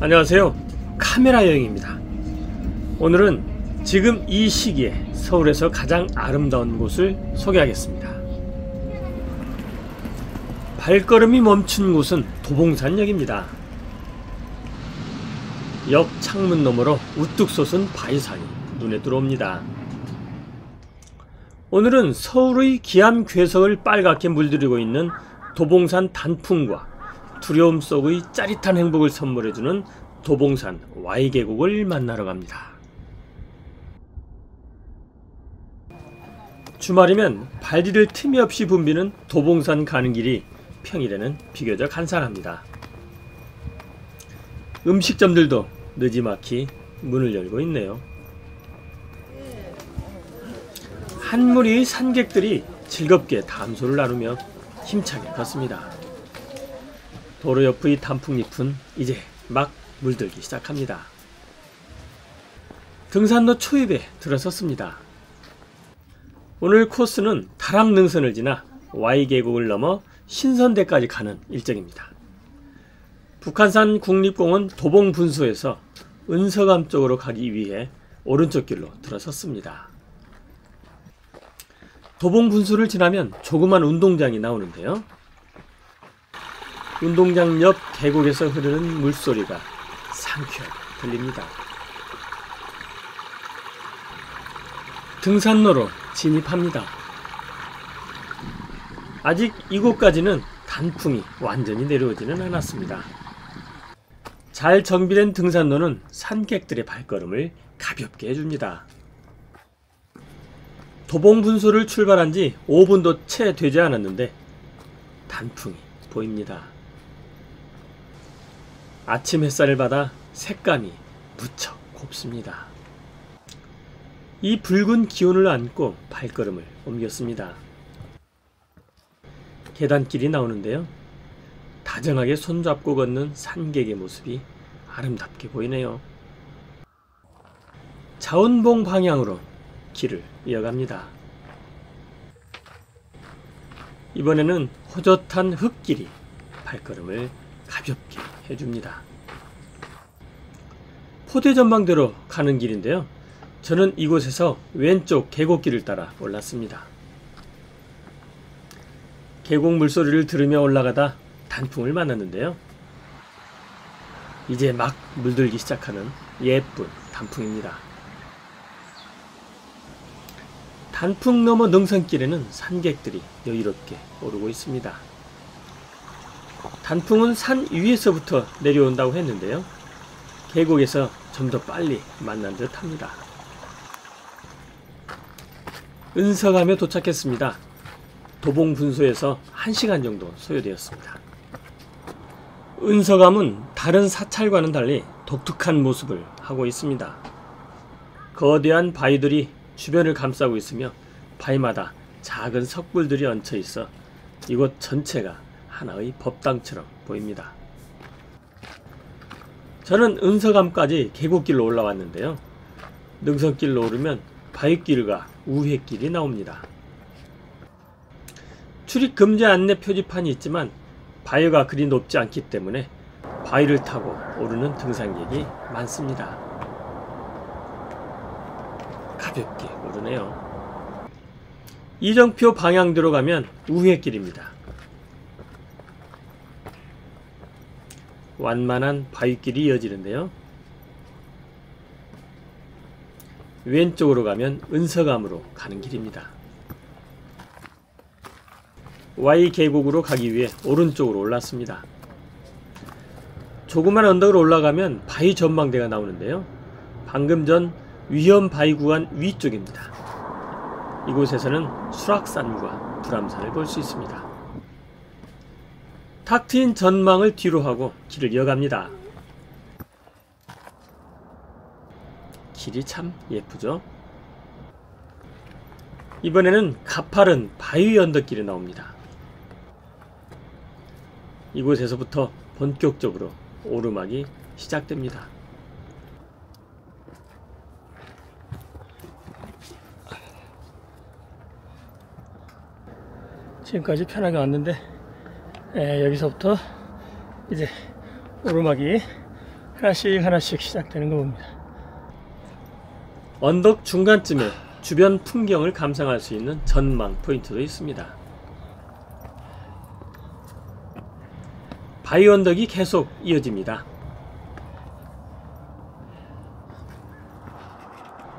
안녕하세요. 카메라 여행입니다. 오늘은 지금 이 시기에 서울에서 가장 아름다운 곳을 소개하겠습니다. 발걸음이 멈춘 곳은 도봉산역입니다. 역 창문 너머로 우뚝 솟은 바위산이 눈에 들어옵니다. 오늘은 서울의 기암 괴석을 빨갛게 물들이고 있는 도봉산 단풍과 두려움 속의 짜릿한 행복을 선물해주는 도봉산 Y계곡을 만나러 갑니다. 주말이면 발디딜 틈이 없이 붐비는 도봉산 가는 길이 평일에는 비교적 한산합니다. 음식점들도 느지막이 문을 열고 있네요. 한 무리의 산객들이 즐겁게 담소를 나누며 힘차게 걷습니다. 도로 옆의 단풍잎은 이제 막 물들기 시작합니다. 등산로 초입에 들어섰습니다. 오늘 코스는 다락능선을 지나 Y계곡을 넘어 신선대까지 가는 일정입니다. 북한산 국립공원 도봉분소에서 은서감 쪽으로 가기 위해 오른쪽 길로 들어섰습니다. 도봉분소를 지나면 조그만 운동장이 나오는데요. 운동장 옆 계곡에서 흐르는 물소리가 상쾌하게 들립니다. 등산로로 진입합니다. 아직 이곳까지는 단풍이 완전히 내려오지는 않았습니다. 잘 정비된 등산로는 산객들의 발걸음을 가볍게 해줍니다. 도봉분소를 출발한 지 5분도 채 되지 않았는데 단풍이 보입니다. 아침 햇살을 받아 색감이 무척 곱습니다. 이 붉은 기온을 안고 발걸음을 옮겼습니다. 계단길이 나오는데요. 다정하게 손잡고 걷는 산객의 모습이 아름답게 보이네요. 자운봉 방향으로 길을 이어갑니다. 이번에는 호젓한 흙길이 발걸음을 가볍게 해줍니다. 포대전망대로 가는 길인데요. 저는 이곳에서 왼쪽 계곡길을 따라 올랐습니다. 계곡 물소리를 들으며 올라가다 단풍을 만났는데요. 이제 막 물들기 시작하는 예쁜 단풍입니다. 단풍 너머 능선길에는 산객들이 여유롭게 오르고 있습니다. 단풍은 산 위에서부터 내려온다고 했는데요. 계곡에서 좀 더 빨리 만난 듯 합니다. 은서감에 도착했습니다. 도봉분소에서 1시간 정도 소요되었습니다. 은서감은 다른 사찰과는 달리 독특한 모습을 하고 있습니다. 거대한 바위들이 주변을 감싸고 있으며 바위마다 작은 석굴들이 얹혀 있어 이곳 전체가 하나의 법당처럼 보입니다. 저는 은서감까지 계곡길로 올라왔는데요. 능선길로 오르면 바위길과 우회길이 나옵니다. 출입 금지 안내 표지판이 있지만 바위가 그리 높지 않기 때문에 바위를 타고 오르는 등산객이 많습니다. 가볍게 오르네요. 이정표 방향대로 가면 우회길입니다. 완만한 바위길이 이어지는데요. 왼쪽으로 가면 은서감으로 가는 길입니다. Y계곡으로 가기 위해 오른쪽으로 올랐습니다. 조그만 언덕을 올라가면 바위 전망대가 나오는데요. 방금 전 위험 바위 구간 위쪽입니다. 이곳에서는 수락산과 불암산을 볼 수 있습니다. 탁 트인 전망을 뒤로 하고 길을 이어갑니다. 길이 참 예쁘죠? 이번에는 가파른 바위 언덕길이 나옵니다. 이곳에서부터 본격적으로 오르막이 시작됩니다. 지금까지 편하게 왔는데 여기서부터 이제 오르막이 하나씩 하나씩 시작되는 거 봅니다. 언덕 중간쯤에 주변 풍경을 감상할 수 있는 전망 포인트도 있습니다. 바위 언덕이 계속 이어집니다.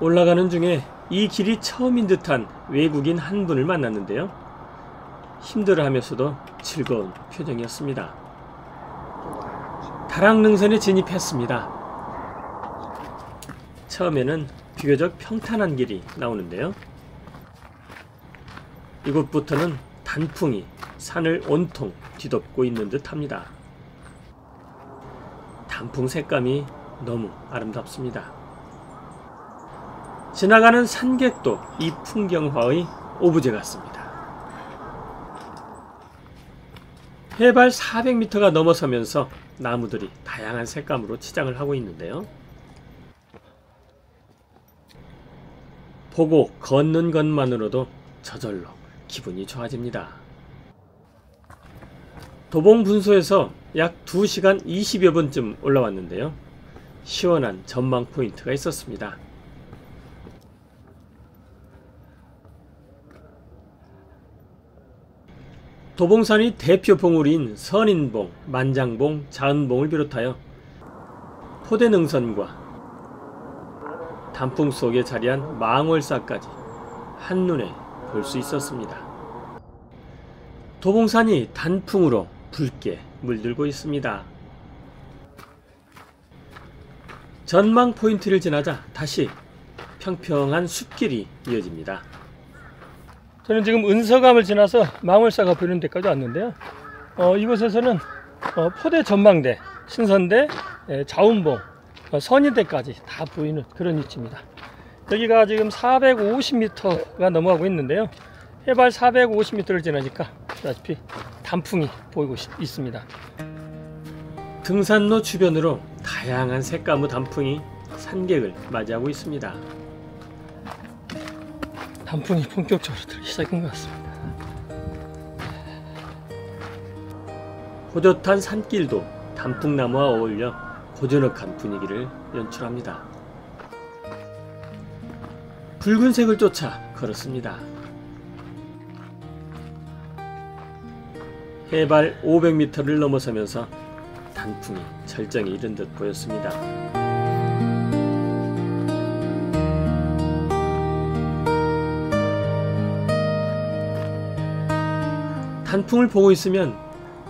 올라가는 중에 이 길이 처음인 듯한 외국인 한 분을 만났는데요. 힘들어하면서도 즐거운 표정이었습니다. 다락능선에 진입했습니다. 처음에는 비교적 평탄한 길이 나오는데요. 이곳부터는 단풍이 산을 온통 뒤덮고 있는 듯 합니다. 단풍 색감이 너무 아름답습니다. 지나가는 산객도 이 풍경화의 오브제 같습니다. 해발 400m가 넘어서면서 나무들이 다양한 색감으로 치장을 하고 있는데요. 보고 걷는 것만으로도 저절로 기분이 좋아집니다. 도봉분소에서 약 2시간 20여 분쯤 올라왔는데요. 시원한 전망 포인트가 있었습니다. 도봉산이 대표 봉우리인 선인봉, 만장봉, 자은봉을 비롯하여 포대능선과 단풍 속에 자리한 망월사까지 한눈에 볼 수 있었습니다. 도봉산이 단풍으로 붉게 물들고 있습니다. 전망 포인트를 지나자 다시 평평한 숲길이 이어집니다. 저는 지금 은서감을 지나서 망월사가 보이는 데까지 왔는데요. 이곳에서는 포대 전망대, 신선대, 자운봉, 선인대까지 다 보이는 그런 위치입니다. 여기가 지금 450m가 넘어가고 있는데요. 해발 450m를 지나니까 보다시피 단풍이 보이고 있습니다. 등산로 주변으로 다양한 색감의 단풍이 산객을 맞이하고 있습니다. 단풍이 본격적으로 들기 시작한 것 같습니다. 호젓한 산길도 단풍나무와 어울려 고즈넉한 분위기를 연출합니다. 붉은색을 쫓아 걸었습니다. 해발 500m를 넘어서면서 단풍이 절정에 이른 듯 보였습니다. 단풍을 보고 있으면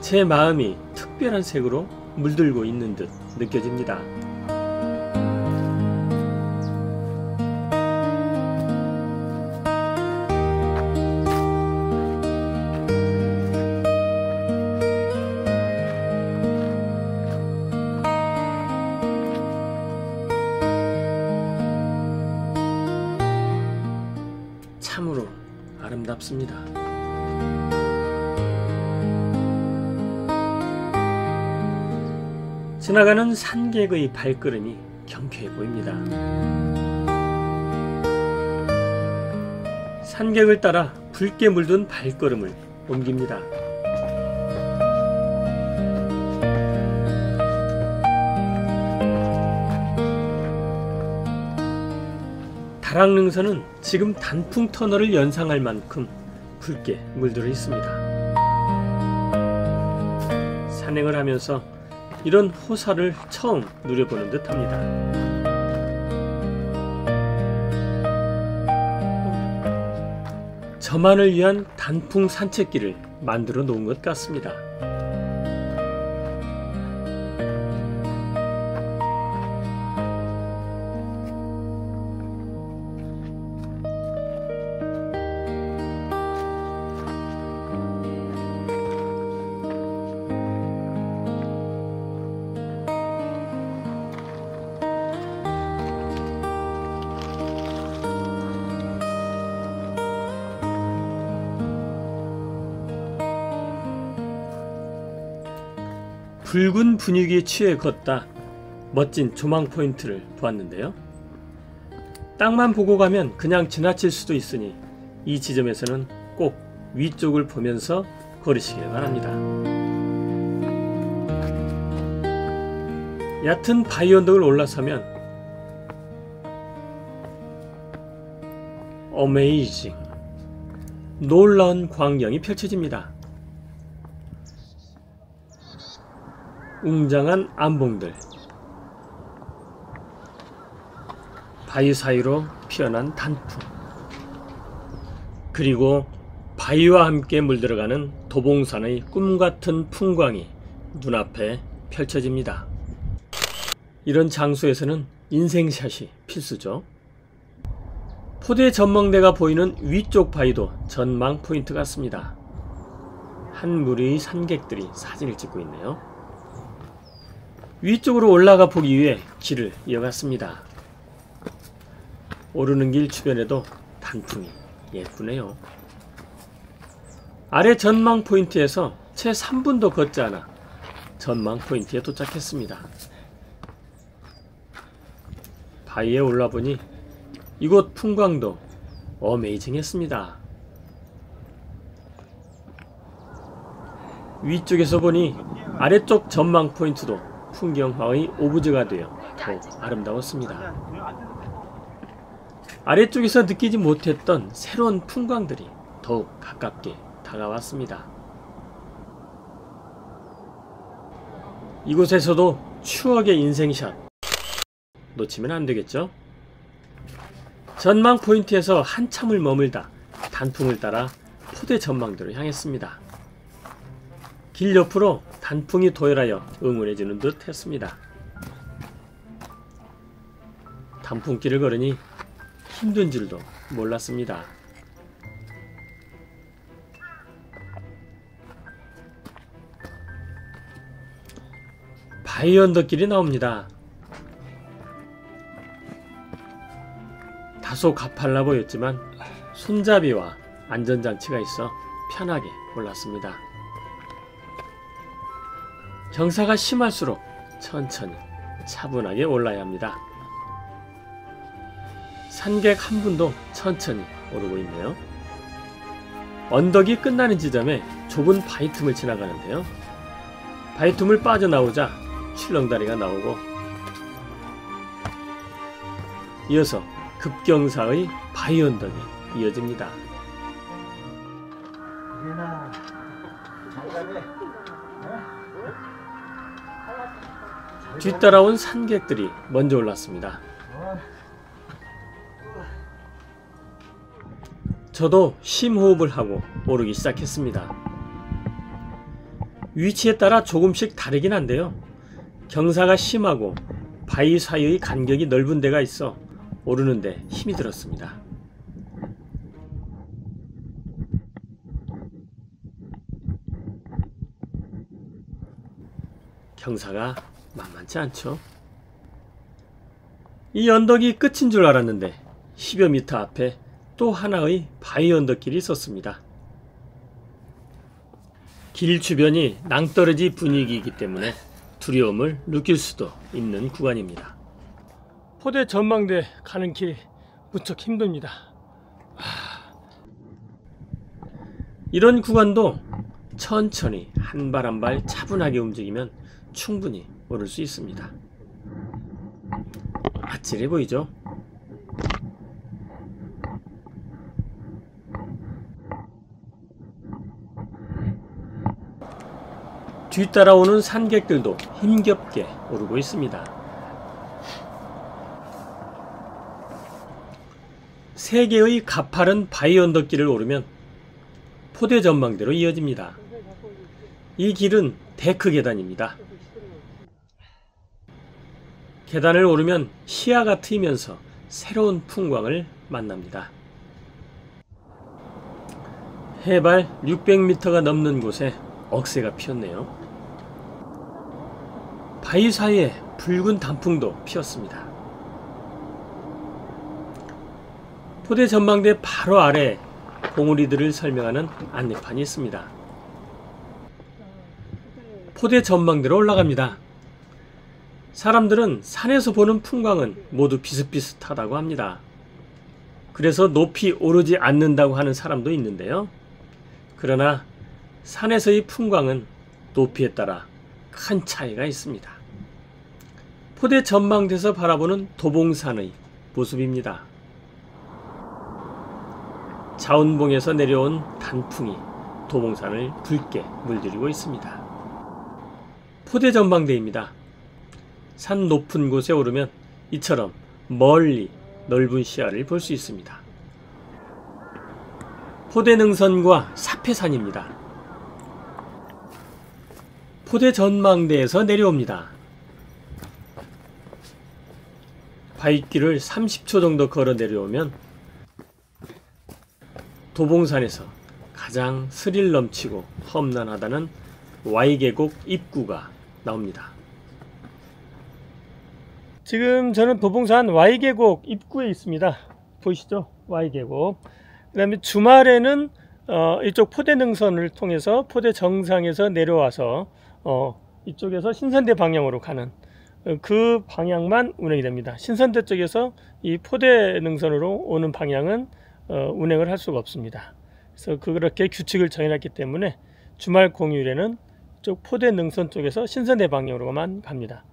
제 마음이 특별한 색으로 물들고 있는 듯 느껴집니다. 참으로 아름답습니다. 지나가는 산객의 발걸음이 경쾌해 보입니다. 산객을 따라 붉게 물든 발걸음을 옮깁니다. 다락능선은 지금 단풍 터널을 연상할 만큼 붉게 물들어 있습니다. 산행을 하면서 이런 호사를 처음 누려보는 듯합니다. 저만을 위한 단풍 산책길을 만들어 놓은 것 같습니다. 붉은 분위기에 취해 걷다 멋진 조망 포인트를 보았는데요. 땅만 보고 가면 그냥 지나칠 수도 있으니 이 지점에서는 꼭 위쪽을 보면서 걸으시길 바랍니다. 얕은 바위 언덕을 올라서면 어메이징, 놀라운 광경이 펼쳐집니다. 웅장한 암봉들, 바위 사이로 피어난 단풍, 그리고 바위와 함께 물들어가는 도봉산의 꿈같은 풍광이 눈앞에 펼쳐집니다. 이런 장소에서는 인생샷이 필수죠. 포대 전망대가 보이는 위쪽 바위도 전망 포인트 같습니다. 한 무리의 산객들이 사진을 찍고 있네요. 위쪽으로 올라가 보기 위해 길을 이어갔습니다. 오르는 길 주변에도 단풍이 예쁘네요. 아래 전망 포인트에서 채 3분도 걷지 않아 전망 포인트에 도착했습니다. 바위에 올라보니 이곳 풍광도 어메이징했습니다. 위쪽에서 보니 아래쪽 전망 포인트도 풍경화의 오브제가 되어 더욱 아름다웠습니다. 아래쪽에서 느끼지 못했던 새로운 풍광들이 더욱 가깝게 다가왔습니다. 이곳에서도 추억의 인생샷 놓치면 안 되겠죠? 전망 포인트에서 한참을 머물다 단풍을 따라 포대 전망대로 향했습니다. 길 옆으로 단풍이 도열하여 응원해주는 듯 했습니다. 단풍길을 걸으니 힘든 줄도 몰랐습니다. 바위 언덕길이 나옵니다. 다소 가팔라 보였지만 손잡이와 안전장치가 있어 편하게 올랐습니다. 경사가 심할수록 천천히 차분하게 올라야 합니다. 산객 한 분도 천천히 오르고 있네요. 언덕이 끝나는 지점에 좁은 바위 틈을 지나가는데요. 바위 틈을 빠져나오자 출렁다리가 나오고 이어서 급경사의 바위 언덕이 이어집니다. 뒤따라온 산객들이 먼저 올랐습니다. 저도 심호흡을 하고 오르기 시작했습니다. 위치에 따라 조금씩 다르긴 한데요. 경사가 심하고 바위 사이의 간격이 넓은 데가 있어 오르는데 힘이 들었습니다. 경사가 만만치 않죠. 이 언덕이 끝인 줄 알았는데 10여 미터 앞에 또 하나의 바위 언덕길이 있었습니다. 길 주변이 낭떠러지 분위기이기 때문에 두려움을 느낄 수도 있는 구간입니다. 포대 전망대 가는 길 무척 힘듭니다. 이런 구간도 천천히 한 발 한 발 차분하게 움직이면 충분히 오를 수 있습니다. 아찔해 보이죠? 뒤따라오는 산객들도 힘겹게 오르고 있습니다. 3개의 가파른 바위 언덕길을 오르면 포대 전망대로 이어집니다. 이 길은 데크 계단입니다. 계단을 오르면 시야가 트이면서 새로운 풍광을 만납니다. 해발 600m가 넘는 곳에 억새가 피었네요. 바위 사이에 붉은 단풍도 피었습니다. 포대 전망대 바로 아래 봉우리들을 설명하는 안내판이 있습니다. 포대 전망대로 올라갑니다. 사람들은 산에서 보는 풍광은 모두 비슷비슷하다고 합니다. 그래서 높이 오르지 않는다고 하는 사람도 있는데요. 그러나 산에서의 풍광은 높이에 따라 큰 차이가 있습니다. 포대 전망대에서 바라보는 도봉산의 모습입니다. 자운봉에서 내려온 단풍이 도봉산을 붉게 물들이고 있습니다. 포대 전망대입니다. 산 높은 곳에 오르면 이처럼 멀리 넓은 시야를 볼 수 있습니다. 포대능선과 사패산입니다. 포대 전망대에서 내려옵니다. 바위길을 30초 정도 걸어 내려오면 도봉산에서 가장 스릴 넘치고 험난하다는 Y계곡 입구가 나옵니다. 지금 저는 도봉산 Y계곡 입구에 있습니다. 보이시죠? Y계곡. 그 다음에 주말에는 이쪽 포대능선을 통해서 포대 정상에서 내려와서 이쪽에서 신선대 방향으로 가는 그 방향만 운행이 됩니다. 신선대 쪽에서 이 포대능선으로 오는 방향은 운행을 할 수가 없습니다. 그래서 그렇게 규칙을 정해놨기 때문에 주말 공휴일에는 이쪽 포대능선 쪽에서 신선대 방향으로만 갑니다.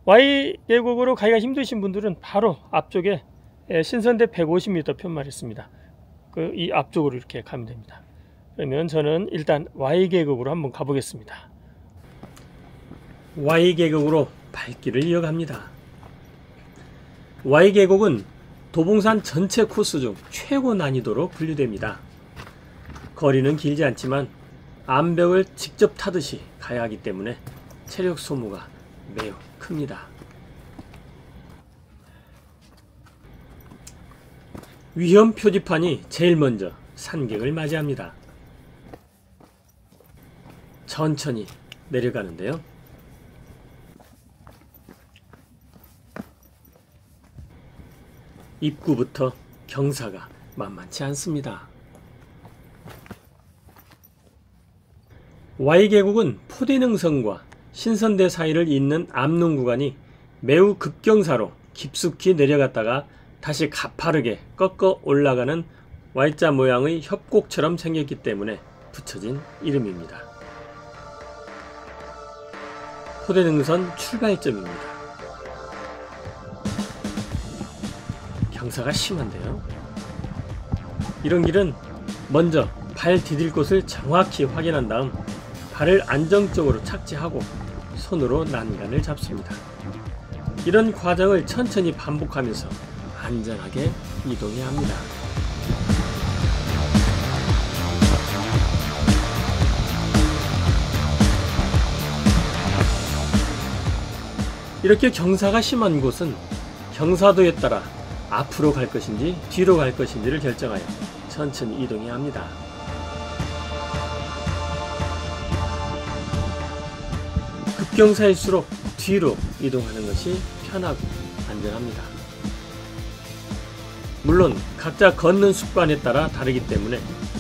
Y계곡으로 가기가 힘드신 분들은 바로 앞쪽에 신선대 150m 편말 있습니다. 이 앞쪽으로 이렇게 가면 됩니다. 그러면 저는 일단 Y계곡으로 한번 가보겠습니다. Y계곡으로 발길을 이어갑니다. Y계곡은 도봉산 전체 코스 중 최고 난이도로 분류됩니다. 거리는 길지 않지만 암벽을 직접 타듯이 가야 하기 때문에 체력 소모가 매우 큽니다. 위험 표지판이 제일 먼저 산객을 맞이합니다. 천천히 내려가는데요. 입구부터 경사가 만만치 않습니다. Y계곡은 포대능선과 신선대 사이를 잇는 암릉 구간이 매우 급경사로 깊숙이 내려갔다가 다시 가파르게 꺾어 올라가는 Y자 모양의 협곡처럼 생겼기 때문에 붙여진 이름입니다. 포대능선 출발점입니다. 경사가 심한데요. 이런 길은 먼저 발 디딜 곳을 정확히 확인한 다음 발을 안정적으로 착지하고 손으로 난간을 잡습니다. 이런 과정을 천천히 반복하면서 안전하게 이동해야 합니다. 이렇게 경사가 심한 곳은 경사도에 따라 앞으로 갈 것인지 뒤로 갈 것인지를 결정하여 천천히 이동해야 합니다. 급경사일수록 뒤로 이동하는 것이 편하고 안전합니다. 물론 각자 걷는 습관에 따라 다르기 때문에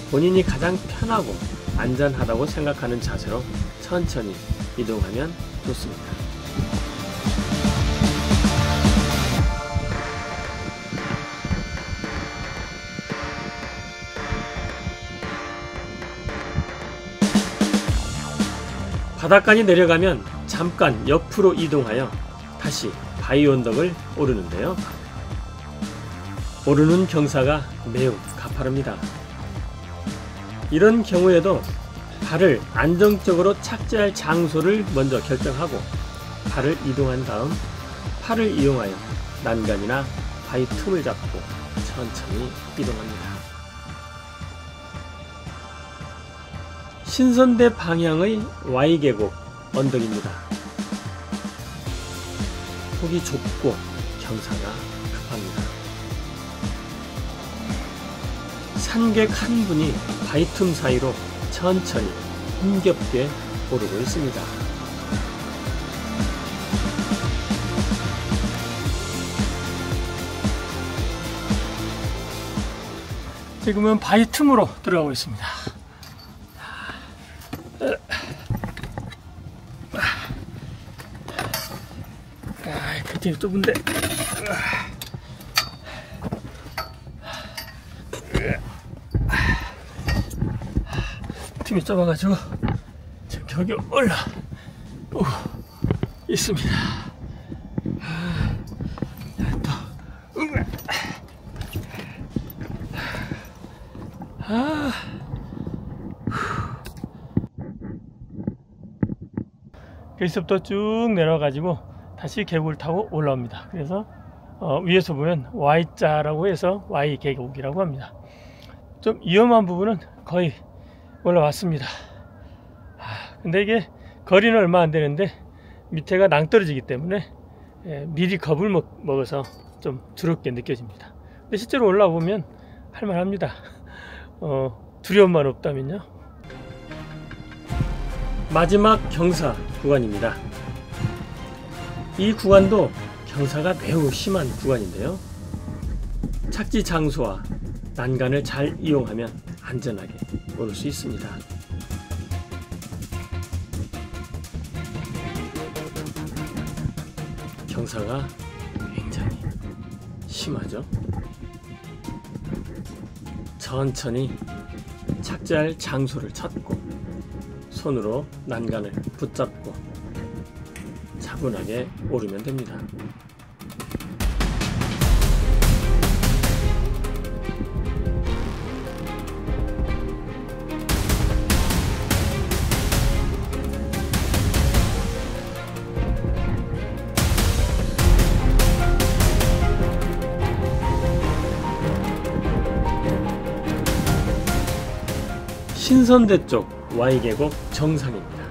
본인이 가장 편하고 안전하다고 생각하는 자세로 천천히 이동하면 좋습니다. 바닥까지 내려가면 잠깐 옆으로 이동하여 다시 바위 언덕을 오르는데요. 오르는 경사가 매우 가파릅니다. 이런 경우에도 발을 안정적으로 착지할 장소를 먼저 결정하고 발을 이동한 다음 팔을 이용하여 난간이나 바위 틈을 잡고 천천히 이동합니다. 신선대 방향의 Y계곡 언덕입니다. 폭이 좁고 경사가 급합니다. 산객 한 분이 바위 틈 사이로 천천히 힘겹게 오르고 있습니다. 지금은 바위 틈으로 들어가고 있습니다. 굉장히 좁은데 틈이 좁아가지고 지금 벽에 올라 있습니다. 여기서부터 쭉 내려가지고 다시 계곡을 타고 올라옵니다. 그래서 위에서 보면 Y자라고 해서 Y 계곡이라고 합니다. 좀 위험한 부분은 거의 올라왔습니다. 근데 이게 거리는 얼마 안 되는데 밑에가 낭떠러지기 때문에 미리 겁을 먹어서 좀 두렵게 느껴집니다. 근데 실제로 올라오면 할만합니다. 두려움만 없다면요. 마지막 경사 구간입니다. 이 구간도 경사가 매우 심한 구간인데요. 착지 장소와 난간을 잘 이용하면 안전하게 오를 수 있습니다. 경사가 굉장히 심하죠. 천천히 착지할 장소를 찾고 손으로 난간을 붙잡고 차분하게 오르면 됩니다. 신선대 쪽 Y계곡 정상입니다.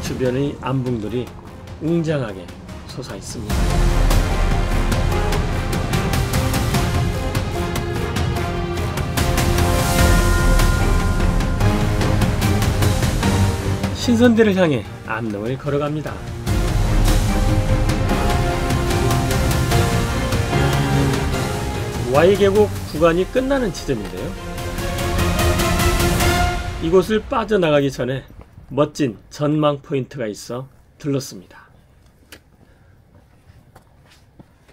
주변의 암붕들이 웅장하게 솟아 있습니다. 신선대를 향해 암릉을 걸어갑니다. Y계곡 구간이 끝나는 지점인데요. 이곳을 빠져나가기 전에 멋진 전망 포인트가 있어 들렀습니다.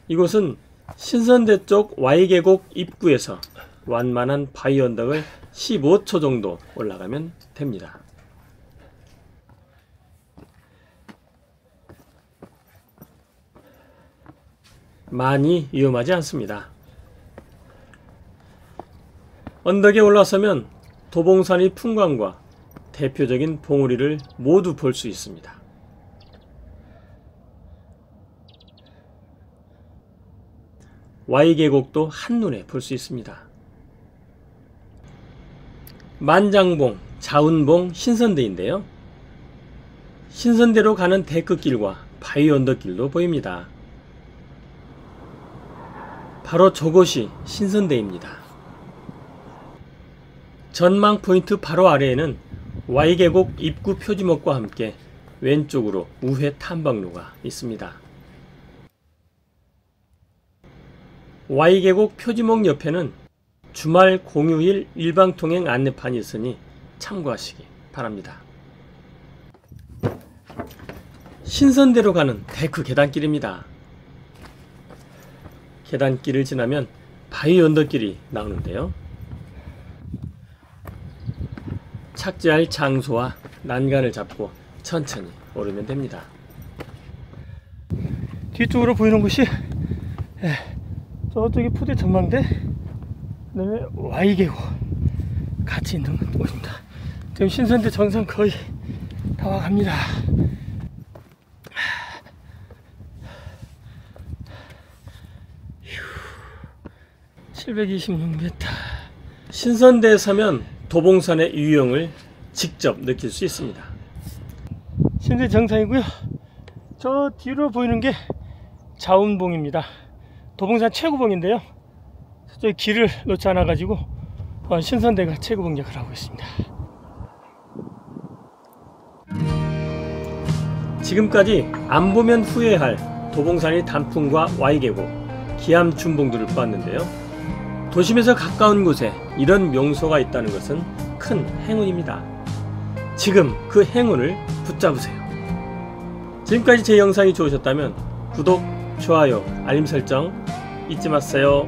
이곳은 신선대 쪽 Y계곡 입구에서 완만한 바위 언덕을 15초 정도 올라가면 됩니다. 많이 위험하지 않습니다. 언덕에 올라서면 도봉산의 풍광과 대표적인 봉우리를 모두 볼 수 있습니다. Y계곡도 한눈에 볼 수 있습니다. 만장봉, 자운봉, 신선대인데요. 신선대로 가는 데크길과 바위 언덕길도 보입니다. 바로 저곳이 신선대입니다. 전망 포인트 바로 아래에는 Y계곡 입구 표지목과 함께 왼쪽으로 우회 탐방로가 있습니다. Y계곡 표지목 옆에는 주말 공휴일 일방통행 안내판이 있으니 참고하시기 바랍니다. 신선대로 가는 데크 계단길입니다. 계단길을 지나면 바위 언덕길이 나오는데요. 착지할 장소와 난간을 잡고 천천히 오르면 됩니다. 뒤쪽으로 보이는 곳이 저쪽이 포대 전망대, 그 다음에 Y계곡 같이 있는 곳입니다. 지금 신선대 정상 거의 다 와갑니다. 726m. 신선대에 서면 도봉산의 유형을 직접 느낄 수 있습니다. 신선대 정상이고요. 저 뒤로 보이는 게 자운봉입니다. 도봉산 최고봉인데요. 저기 길을 놓지 않아 가지고 신선대가 최고봉 역할을 하고 있습니다. 지금까지 안 보면 후회할 도봉산의 단풍과 Y계곡, 기암춘봉들을 보았는데요. 도심에서 가까운 곳에 이런 명소가 있다는 것은 큰 행운입니다. 지금 그 행운을 붙잡으세요. 지금까지 제 영상이 좋으셨다면 구독, 좋아요, 알림 설정 잊지 마세요.